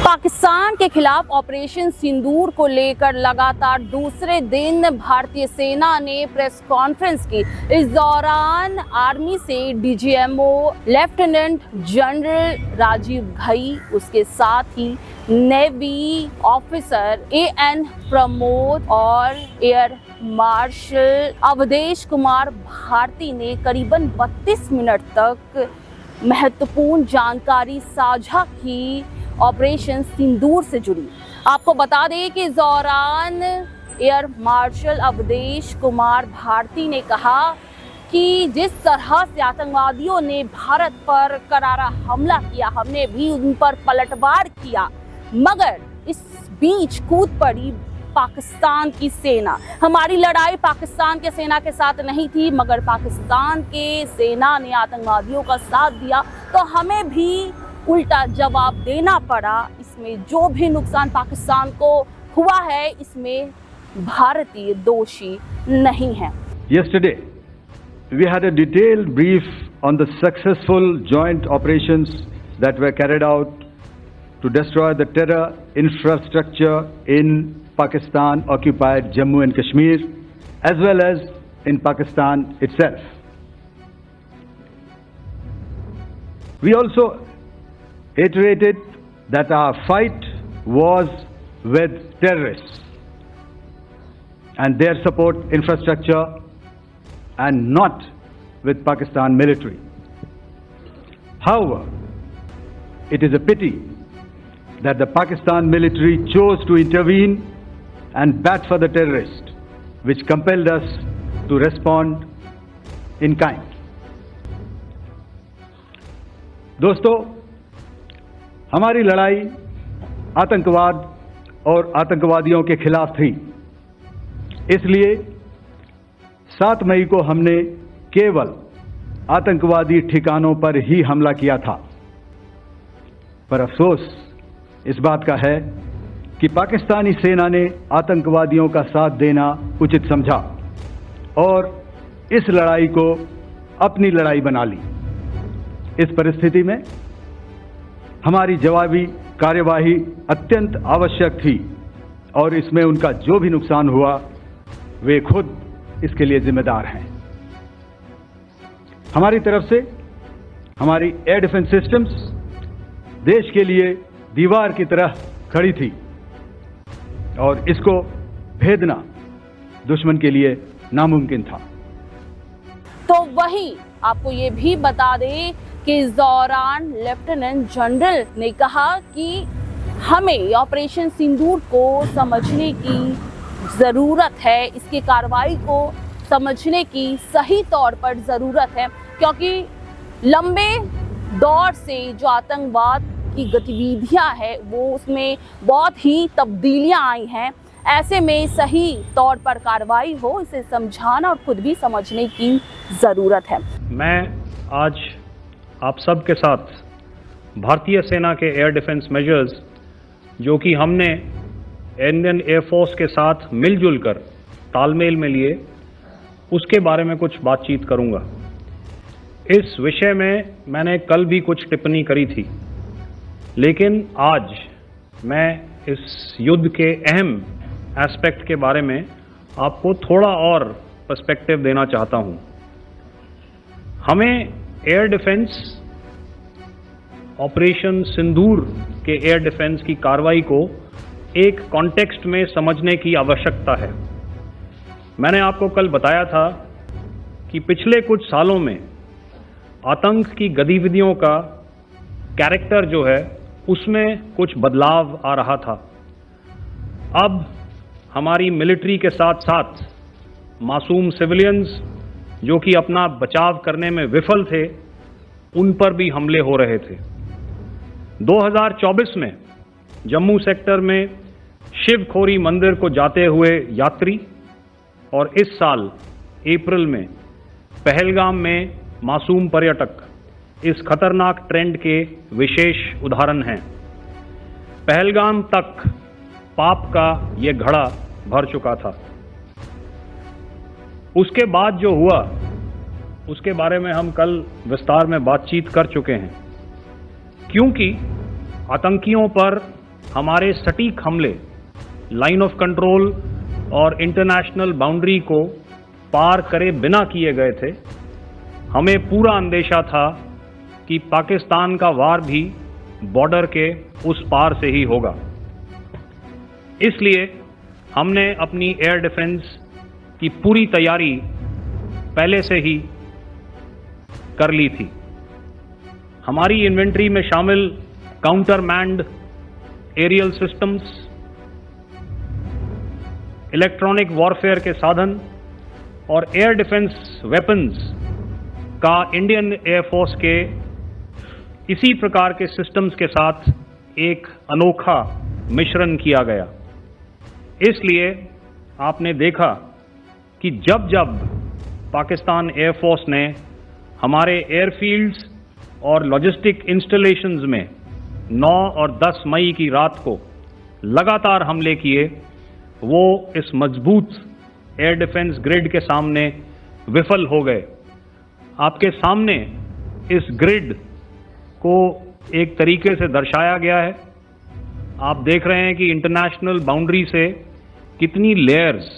पाकिस्तान के खिलाफ ऑपरेशन सिंदूर को लेकर लगातार दूसरे दिन भारतीय सेना ने प्रेस कॉन्फ्रेंस की। इस दौरान आर्मी से DGMO lieutenant general Rajiv Ghai, उसके साथ ही नेवी ऑफिसर एएन प्रमोद और एयर मार्शल अवधेश कुमार भारती ने करीबन 32 मिनट तक महत्वपूर्ण जानकारी साझा की ऑपरेशन सिंदूर से जुड़ी। आपको बता दें कि इस दौरान एयर मार्शल अवधेश कुमार भारती ने कहा कि जिस तरह से आतंकवादियों ने भारत पर करारा हमला किया, हमने भी उन पर पलटवार किया, मगर इस बीच कूद पड़ी पाकिस्तान की सेना। हमारी लड़ाई पाकिस्तान के सेना के साथ नहीं थी, मगर पाकिस्तान के सेना ने आतंकवादियों का साथ दिया तो हमें भी उल्टा जवाब देना पड़ा। इसमें जो भी नुकसान पाकिस्तान को हुआ है, इसमें भारतीय दोषी नहीं है। Yesterday, we had a detailed brief on the successful joint operations that were carried out to destroy the terror infrastructure in Pakistan-occupied Jammu and Kashmir, as well as in Pakistan itself. We also iterated that our fight was with terrorists and their support infrastructure and not with Pakistan military. However, it is a pity that the Pakistan military chose to intervene and bat for the terrorists, which compelled us to respond in kind. दोस्तों, हमारी लड़ाई आतंकवाद और आतंकवादियों के खिलाफ थी। इसलिए 7 मई को हमने केवल आतंकवादी ठिकानों पर ही हमला किया था। पर अफसोस इस बात का है कि पाकिस्तानी सेना ने आतंकवादियों का साथ देना उचित समझा और इस लड़ाई को अपनी लड़ाई बना ली। इस परिस्थिति में हमारी जवाबी कार्यवाही अत्यंत आवश्यक थी और इसमें उनका जो भी नुकसान हुआ, वे खुद इसके लिए जिम्मेदार हैं। हमारी तरफ से हमारी एयर डिफेंस सिस्टम्स देश के लिए दीवार की तरह खड़ी थी और इसको भेदना दुश्मन के लिए नामुमकिन था। तो वही आपको ये भी बता दें कि इस दौरान लेफ्टिनेंट जनरल ने कहा कि हमें ऑपरेशन सिंदूर को समझने की ज़रूरत है, इसकी कार्रवाई को समझने की सही तौर पर ज़रूरत है, क्योंकि लंबे दौर से जो आतंकवाद की गतिविधियां हैं वो उसमें बहुत ही तब्दीलियां आई हैं। ऐसे में सही तौर पर कार्रवाई हो, इसे समझाना और खुद भी समझने की ज़रूरत है। मैं आज आप सब के साथ भारतीय सेना के एयर डिफेंस मेजर्स जो कि हमने इंडियन एयरफोर्स के साथ मिलजुल कर तालमेल में लिए, उसके बारे में कुछ बातचीत करूंगा। इस विषय में मैंने कल भी कुछ टिप्पणी करी थी, लेकिन आज मैं इस युद्ध के अहम एस्पेक्ट के बारे में आपको थोड़ा और पर्सपेक्टिव देना चाहता हूं। हमें एयर डिफेंस ऑपरेशन सिंदूर के एयर डिफेंस की कार्रवाई को एक कॉन्टेक्स्ट में समझने की आवश्यकता है। मैंने आपको कल बताया था कि पिछले कुछ सालों में आतंक की गतिविधियों का कैरेक्टर जो है उसमें कुछ बदलाव आ रहा था। अब हमारी मिलिट्री के साथ साथ मासूम सिविलियंस जो कि अपना बचाव करने में विफल थे, उन पर भी हमले हो रहे थे। 2024 में जम्मू सेक्टर में शिवखोरी मंदिर को जाते हुए यात्री और इस साल अप्रैल में पहलगाम में मासूम पर्यटक इस खतरनाक ट्रेंड के विशेष उदाहरण हैं। पहलगाम तक पाप का ये घड़ा भर चुका था। उसके बाद जो हुआ उसके बारे में हम कल विस्तार में बातचीत कर चुके हैं, क्योंकि आतंकियों पर हमारे सटीक हमले लाइन ऑफ कंट्रोल और इंटरनेशनल बाउंड्री को पार करे बिना किए गए थे। हमें पूरा अंदेशा था कि पाकिस्तान का वार भी बॉर्डर के उस पार से ही होगा। इसलिए हमने अपनी एयर डिफेंस की पूरी तैयारी पहले से ही कर ली थी। हमारी इन्वेंट्री में शामिल counter manned aerial systems, electronic warfare के साधन और एयर डिफेंस वेपन्स का इंडियन एयरफोर्स के इसी प्रकार के सिस्टम्स के साथ एक अनोखा मिश्रण किया गया। इसलिए आपने देखा कि जब जब पाकिस्तान एयरफोर्स ने हमारे एयरफील्ड्स और लॉजिस्टिक इंस्टॉलेशंस में 9 और 10 मई की रात को लगातार हमले किए, वो इस मजबूत एयर डिफेंस ग्रिड के सामने विफल हो गए। आपके सामने इस ग्रिड को एक तरीके से दर्शाया गया है। आप देख रहे हैं कि इंटरनेशनल बाउंड्री से कितनी layers,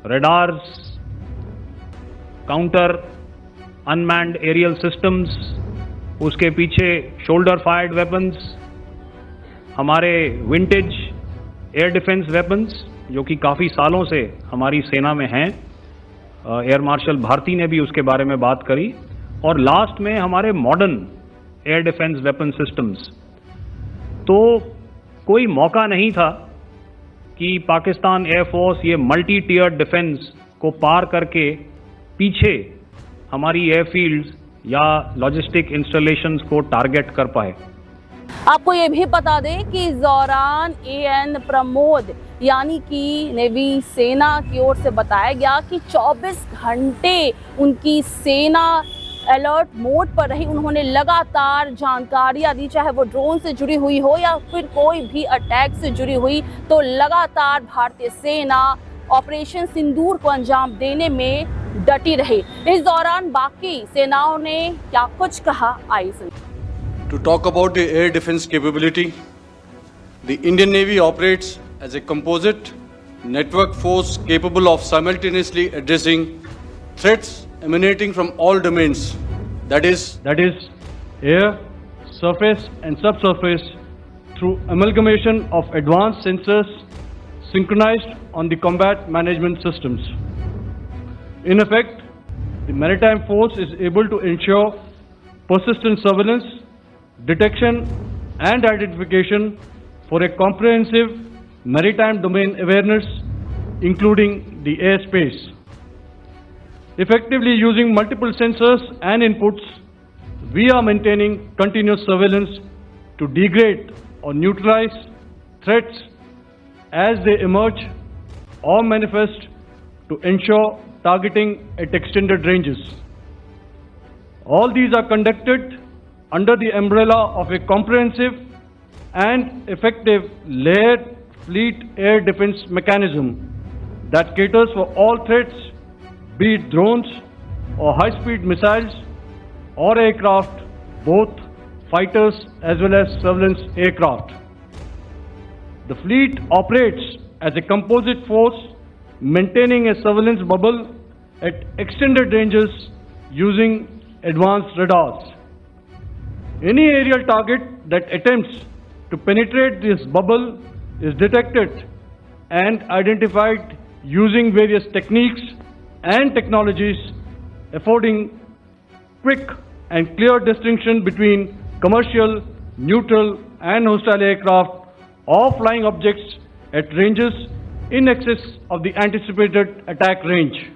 radars, counter unmanned aerial systems, उसके पीछे शोल्डर फायर्ड वेपन्स, हमारे विंटेज एयर डिफेंस वेपन्स जो कि काफ़ी सालों से हमारी सेना में हैं। एयर मार्शल भारती ने भी उसके बारे में बात करी। और लास्ट में हमारे modern air defence weapon systems. तो कोई मौका नहीं था कि पाकिस्तान एयरफोर्स ये मल्टी टियर डिफेंस को पार करके पीछे हमारी एयरफील्ड्स या लॉजिस्टिक इंस्टॉलेशंस को टारगेट कर पाए। आपको ये भी बता दें कि इस दौरान एएन प्रमोद यानी कि नेवी सेना की ओर से बताया गया कि 24 घंटे उनकी सेना अलर्ट मोड पर रही। उन्होंने लगातार जानकारियां दी, चाहे वो ड्रोन से जुड़ी हुई हो या फिर कोई भी अटैक से जुड़ी हुई, तो लगातार भारतीय सेना ऑपरेशन सिंदूर को अंजाम देने में डटी रही। इस दौरान बाकी सेनाओं ने क्या कुछ कहा, आइए सुनिए। To talk about the air defense capability, the Indian Navy operates as a composite network force capable of simultaneously addressing threats emanating from all domains, that is air, surface and subsurface, through amalgamation of advanced sensors synchronized on the combat management systems. In effect, the maritime force is able to ensure persistent surveillance, detection and identification for a comprehensive maritime domain awareness, including the airspace. Effectively using multiple sensors and inputs, we are maintaining continuous surveillance to degrade or neutralize threats as they emerge or manifest, to ensure targeting at extended ranges. All these are conducted under the umbrella of a comprehensive and effective layered fleet air defense mechanism that caters for all threats, be it drones or high-speed missiles or aircraft, both fighters as well as surveillance aircraft. The fleet operates as a composite force, maintaining a surveillance bubble at extended ranges using advanced radars. Any aerial target that attempts to penetrate this bubble is detected and identified using various techniques and technologies, affording quick and clear distinction between commercial, neutral and hostile aircraft or flying objects at ranges in excess of the anticipated attack range.